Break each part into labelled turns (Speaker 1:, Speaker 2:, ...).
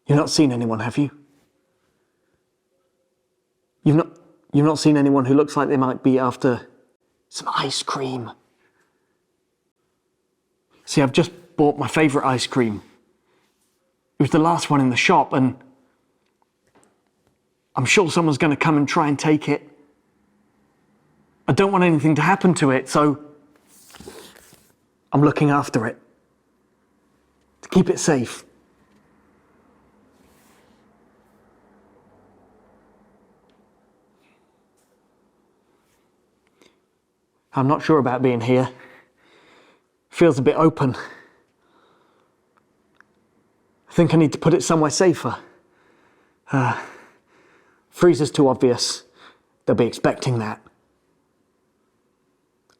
Speaker 1: You've not seen anyone, have you? You've not seen anyone who looks like they might be after some ice cream? See, I've just bought my favourite ice cream. It was the last one in the shop, and I'm sure someone's going to come and try and take it. I don't want anything to happen to it, so I'm looking after it to keep it safe. I'm not sure about being here. Feels a bit open. I think I need to put it somewhere safer. Freezer's too obvious. They'll be expecting that.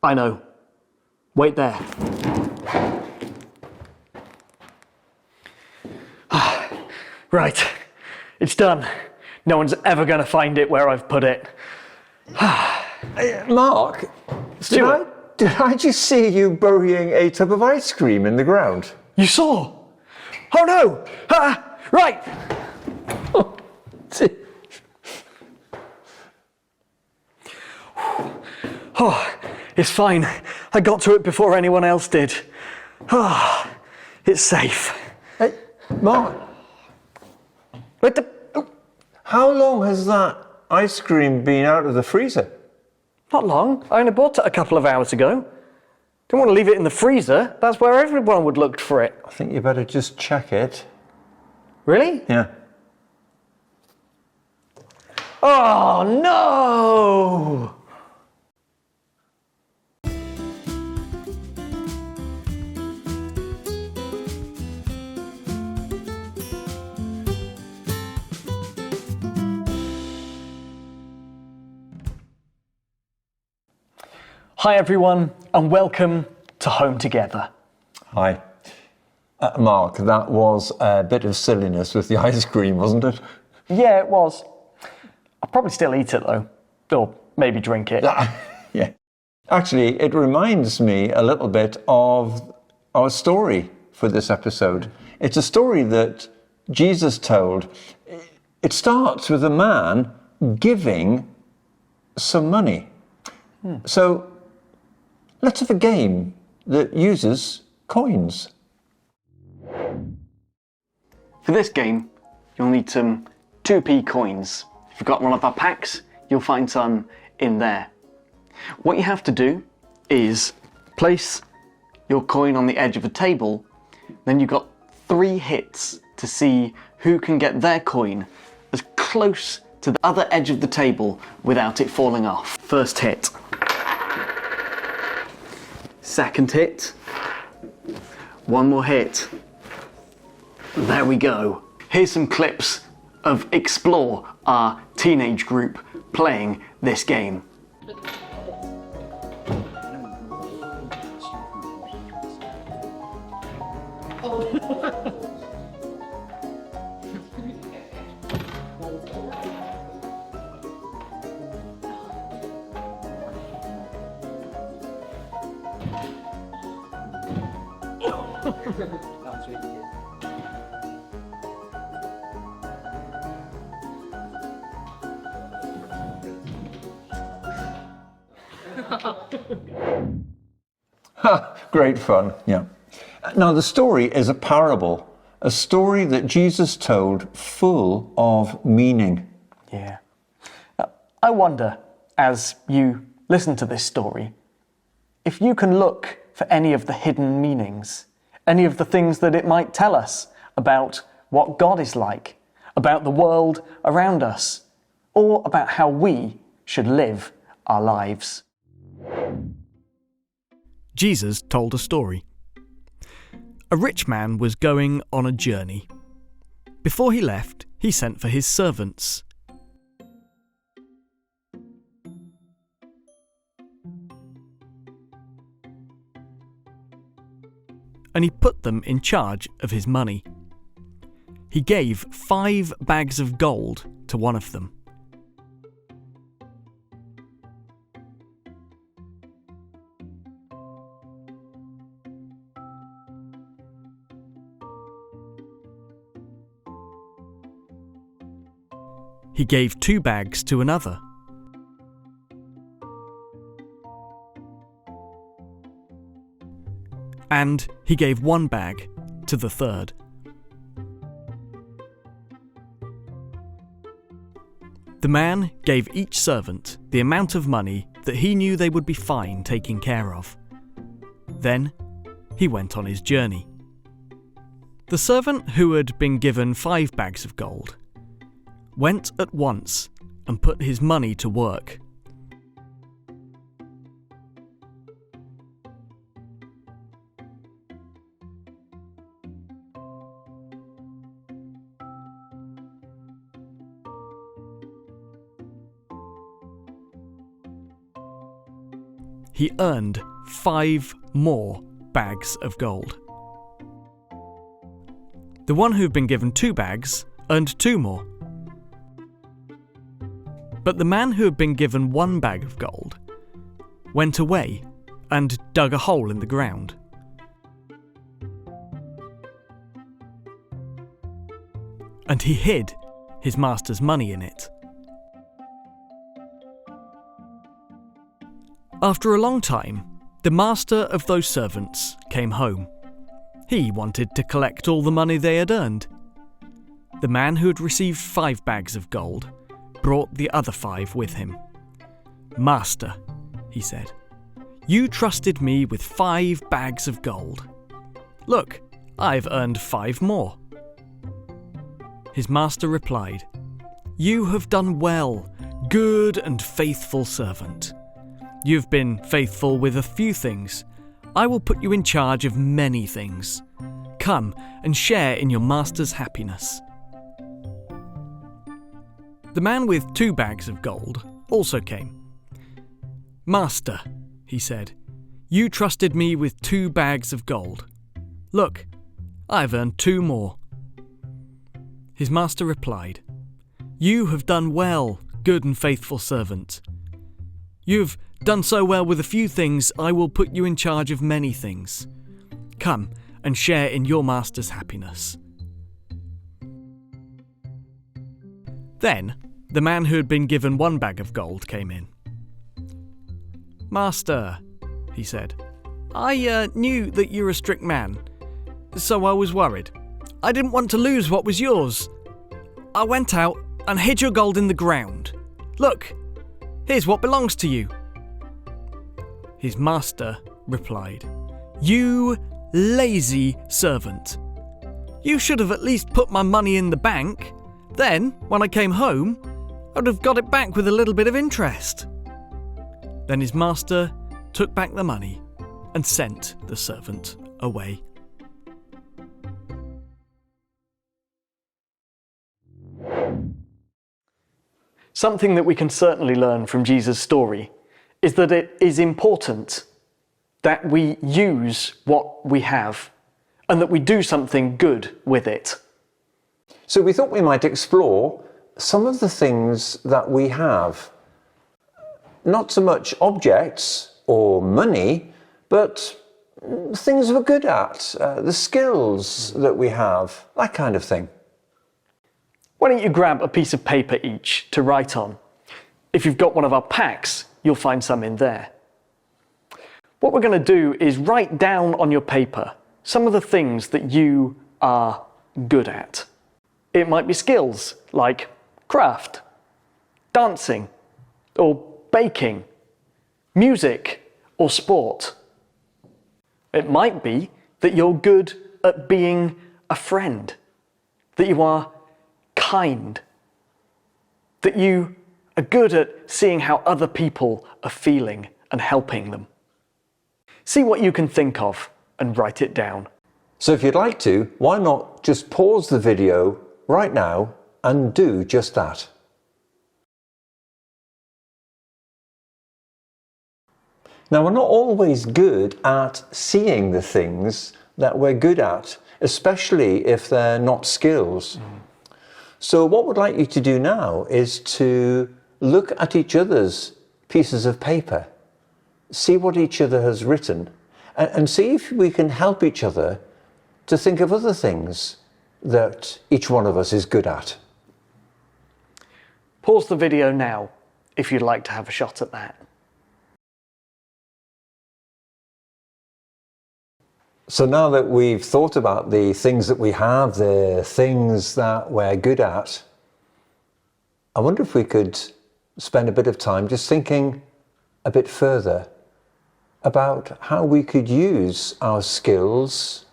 Speaker 1: I know. Wait there. Right. It's done. No one's ever going to find it where I've put it.
Speaker 2: Mark, did I just see you burying a tub of ice cream in the ground?
Speaker 1: You saw? Oh no! Right! Oh, it's fine. I got to it before anyone else did. Oh, it's safe.
Speaker 2: Hey, Mark. How long has that ice cream been out of the freezer?
Speaker 1: Not long. I only bought it a couple of hours ago. Didn't want to leave it in the freezer. That's where everyone would look for it.
Speaker 2: I think you better just check it.
Speaker 1: Really?
Speaker 2: Yeah.
Speaker 1: Oh, no! Hi everyone, and welcome to Home Together.
Speaker 2: Hi. Mark, that was a bit of silliness with the ice cream, wasn't it?
Speaker 1: Yeah, it was. I'll probably still eat it though, or maybe drink it.
Speaker 2: Yeah. Actually, it reminds me a little bit of our story for this episode. It's a story that Jesus told. It starts with a man giving some money. So let's have a game that uses coins.
Speaker 1: For this game, you'll need some 2p coins. If you've got one of our packs, you'll find some in there. What you have to do is place your coin on the edge of a table, then you've got 3 hits to see who can get their coin as close to the other edge of the table without it falling off. First hit. Second hit. One more hit. There we go. Here's some clips of Explore, our teenage group, playing this game.
Speaker 2: Great fun, yeah. Now, the story is a parable, a story that Jesus told full of meaning.
Speaker 1: Yeah. I wonder, as you listen to this story, if you can look for any of the hidden meanings, any of the things that it might tell us about what God is like, about the world around us, or about how we should live our lives.
Speaker 3: Jesus told a story. A rich man was going on a journey. Before he left, he sent for his servants. And he put them in charge of his money. He gave 5 bags of gold to one of them. he gave 2 bags to another. And he gave 1 bag to the third. The man gave each servant the amount of money that he knew they would be fine taking care of. Then he went on his journey. The servant who had been given 5 bags of gold went at once and put his money to work. He earned 5 more bags of gold. The one who had been given 2 bags earned 2 more. But the man who had been given 1 bag of gold went away and dug a hole in the ground. And he hid his master's money in it. After a long time, the master of those servants came home. He wanted to collect all the money they had earned. The man who had received 5 bags of gold brought the other 5 with him. "Master," he said, "you trusted me with 5 bags of gold. Look, I've earned 5 more." His master replied, "You have done well, good and faithful servant. You've been faithful with a few things. I will put you in charge of many things. Come and share in your master's happiness." The man with 2 bags of gold also came. "Master," he said, "you trusted me with 2 bags of gold. Look, I've earned 2 more." His master replied, "You have done well, good and faithful servant. You've done so well with a few things, I will put you in charge of many things. Come and share in your master's happiness." Then the man who had been given 1 bag of gold came in. "Master," he said, "I knew that you're a strict man, so I was worried. I didn't want to lose what was yours. I went out and hid your gold in the ground. Look, here's what belongs to you." His master replied, "You lazy servant. You should have at least put my money in the bank. Then, when I came home, I would have got it back with a little bit of interest." Then his master took back the money and sent the servant away.
Speaker 1: Something that we can certainly learn from Jesus' story is that it is important that we use what we have and that we do something good with it.
Speaker 2: So we thought we might explore some of the things that we have. Not so much objects or money, but things we're good at, the skills that we have, that kind of thing.
Speaker 1: Why don't you grab a piece of paper each to write on? If you've got one of our packs, you'll find some in there. What we're going to do is write down on your paper some of the things that you are good at. It might be skills like craft, dancing, or baking, music, or sport. It might be that you're good at being a friend, that you are kind, that you are good at seeing how other people are feeling and helping them. See what you can think of and write it down.
Speaker 2: So if you'd like to, why not just pause the video right now and do just that. Now, we're not always good at seeing the things that we're good at, especially if they're not skills. So what we'd like you to do now is to look at each other's pieces of paper, see what each other has written, and see if we can help each other to think of other things that each one of us is good at.
Speaker 1: Pause the video now if you'd like to have a shot at that.
Speaker 2: So now that we've thought about the things that we have, the things that we're good at, I wonder if we could spend a bit of time just thinking a bit further about how we could use our skills,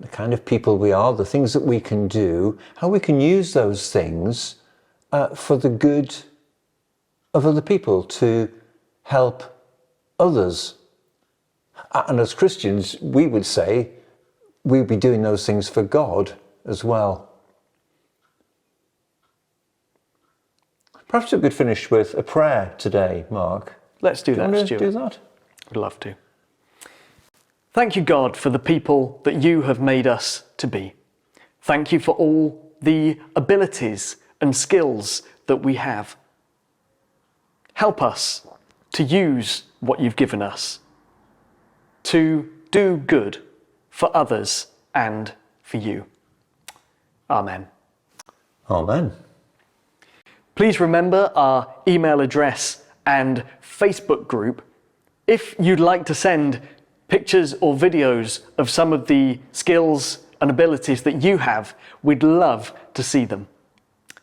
Speaker 2: the kind of people we are, the things that we can do, how we can use those things for the good of other people, to help others. And as Christians, we would say we'd be doing those things for God as well. Perhaps we could finish with a prayer today, Mark.
Speaker 1: Let's do that,
Speaker 2: you want
Speaker 1: Stuart.
Speaker 2: to do that?
Speaker 1: I'd love to. Thank you, God, for the people that you have made us to be. Thank you for all the abilities and skills that we have. Help us to use what you've given us to do good for others and for you. Amen.
Speaker 2: Amen.
Speaker 1: Please remember our email address and Facebook group. If you'd like to send pictures or videos of some of the skills and abilities that you have, we'd love to see them.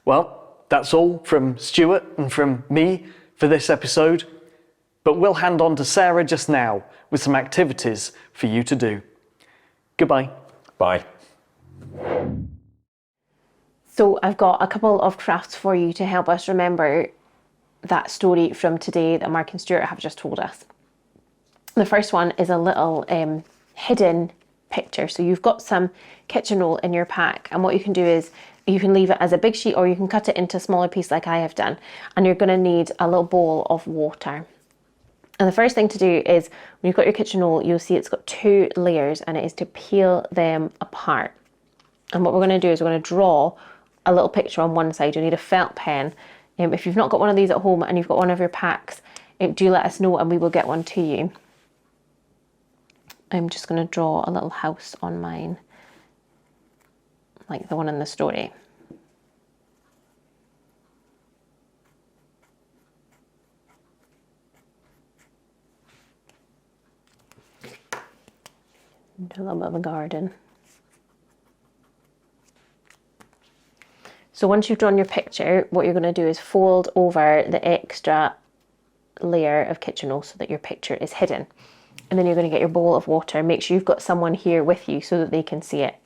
Speaker 1: Well, that's all from Stuart and from me for this episode, but we'll hand on to Sarah just now with some activities for you to do. Goodbye.
Speaker 2: Bye.
Speaker 4: So I've got a couple of crafts for you to help us remember that story from today that Mark and Stuart have just told us. The first one is a little hidden picture. So you've got some kitchen roll in your pack, and what you can do is you can leave it as a big sheet or you can cut it into a smaller piece like I have done, and you're going to need a little bowl of water. And the first thing to do is, when you've got your kitchen roll, you'll see it's got 2 layers, and it is to peel them apart. And what we're going to do is we're going to draw a little picture on one side. You'll need a felt pen. If you've not got one of these at home and you've got one of your packs, do let us know and we will get one to you. I'm just going to draw a little house on mine, like the one in the story. Do a little bit of a garden. So once you've drawn your picture, what you're going to do is fold over the extra layer of kitchen roll so that your picture is hidden. And then you're going to get your bowl of water. Make sure you've got someone here with you so that they can see it.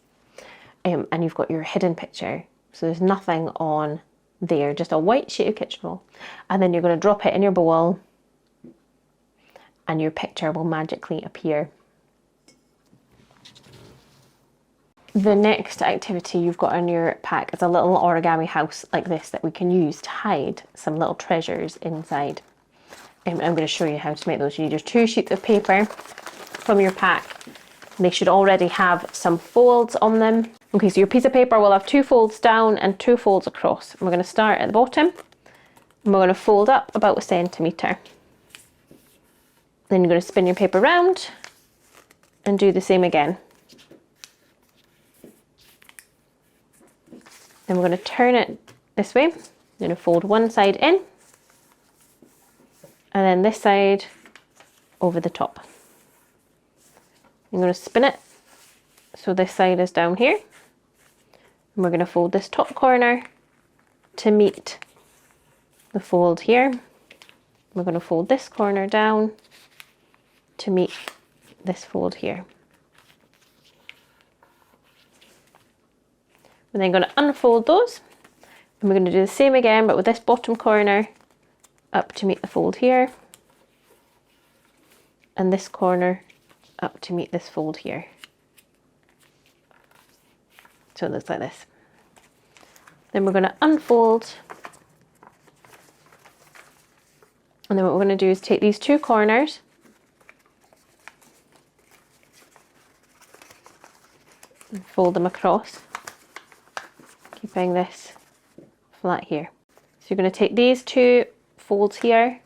Speaker 4: And you've got your hidden picture. So there's nothing on there, just a white sheet of kitchen roll. And then you're going to drop it in your bowl and your picture will magically appear. The next activity you've got in your pack is a little origami house like this that we can use to hide some little treasures inside. I'm going to show you how to make those. You need your 2 sheets of paper from your pack. They should already have some folds on them. Okay, so your piece of paper will have 2 folds down and 2 folds across. We're going to start at the bottom and we're going to fold up about 1 centimetre. Then you're going to spin your paper round and do the same again. Then we're going to turn it this way. You're going to fold one side in and then this side over the top. I'm going to spin it so this side is down here. And we're going to fold this top corner to meet the fold here. We're going to fold this corner down to meet this fold here. We're then going to unfold those and we're going to do the same again, but with this bottom corner up to meet the fold here and this corner up to meet this fold here. So it looks like this. Then we're going to unfold, and then what we're going to do is take these 2 corners and fold them across, keeping this flat here. So you're going to take these 2 folds here,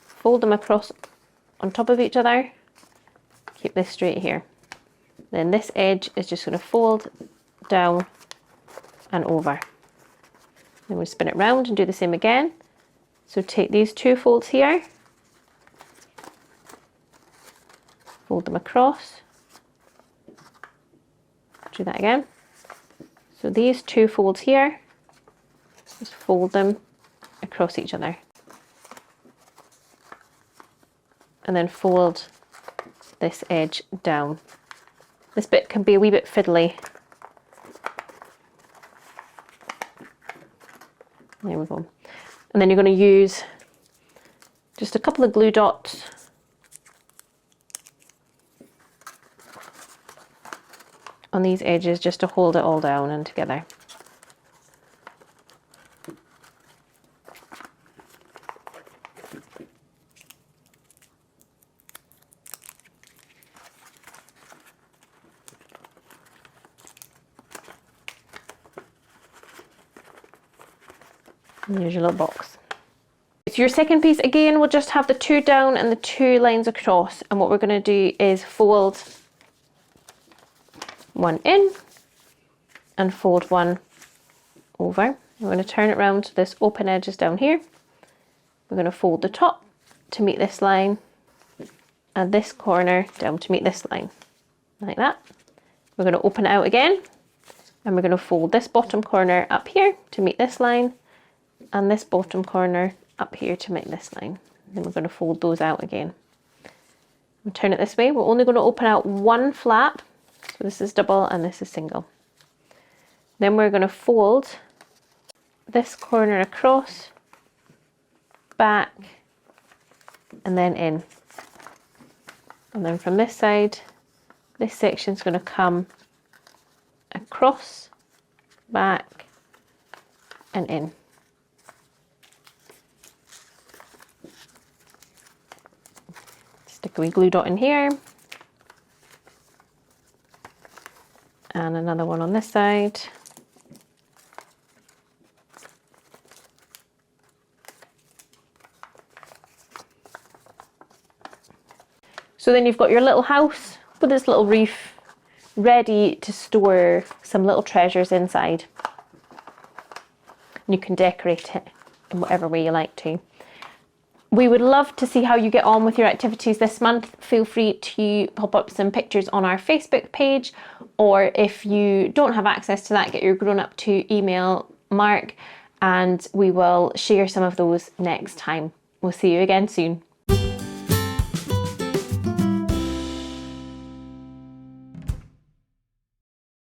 Speaker 4: fold them across on top of each other, keep this straight here. Then this edge is just going to fold down and over. Then we'll spin it round and do the same again. So take these 2 folds here, fold them across, do that again. So these 2 folds here, just fold them across each other. And then fold this edge down. This bit can be a wee bit fiddly. There we go. And then you're going to use just a couple of glue dots on these edges just to hold it all down and together. And here's your little box. So your second piece, again, we'll just have the 2 down and the 2 lines across. And what we're going to do is fold one in and fold one over. We're going to turn it around so this open edge is down here. We're going to fold the top to meet this line and this corner down to meet this line, like that. We're going to open it out again and we're going to fold this bottom corner up here to meet this line and this bottom corner up here to make this line. Then we're going to fold those out again. We'll turn it this way. We're only going to open out 1 flap. So this is double and this is single. Then we're going to fold this corner across, back, and then in. And then from this side, this section is going to come across, back, and in. Stick a wee glue dot in here. And another one on this side. So then you've got your little house with this little reef ready to store some little treasures inside. You can decorate it in whatever way you like to. We would love to see how you get on with your activities this month. Feel free to pop up some pictures on our Facebook page, or if you don't have access to that, get your grown-up to email Mark and we will share some of those next time. We'll see you again soon.